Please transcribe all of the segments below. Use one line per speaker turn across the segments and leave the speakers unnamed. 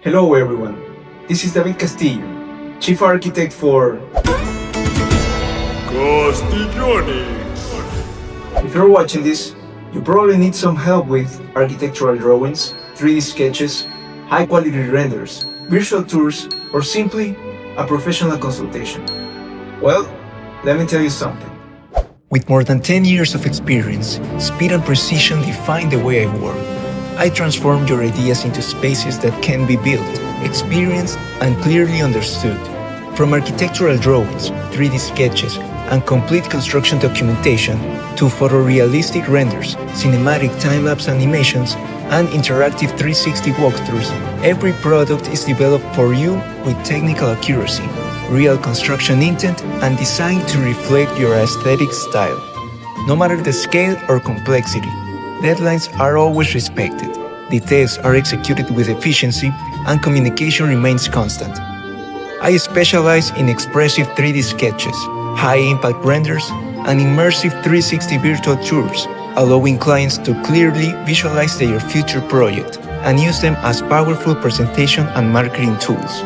Hello everyone, this is David Castillo, Chief Architect for
Castillonix.
If you're watching this, you probably need some help with architectural drawings, 3D sketches, high-quality renders, virtual tours, or simply a professional consultation. Well, let me tell you something.
With more than 10 years of experience, speed and precision define the way I work. I transform your ideas into spaces that can be built, experienced, and clearly understood. From architectural drawings, 3D sketches, and complete construction documentation to photorealistic renders, cinematic time-lapse animations, and interactive 360 walkthroughs, every product is developed for you with technical accuracy, real construction intent, and designed to reflect your aesthetic style. No matter the scale or complexity, deadlines are always respected, details are executed with efficiency, and communication remains constant. I specialize in expressive 3D sketches, high-impact renders, and immersive 360 virtual tours, allowing clients to clearly visualize their future project and use them as powerful presentation and marketing tools.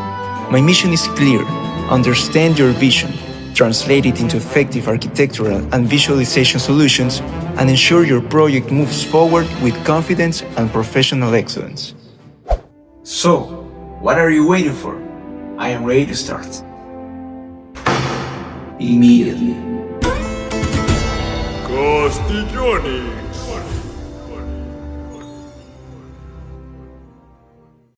My mission is clear: understand your vision, translate it into effective architectural and visualization solutions, and ensure your project moves forward with confidence and professional excellence.
So, what are you waiting for? I am ready to start. Immediately.
Castillonix.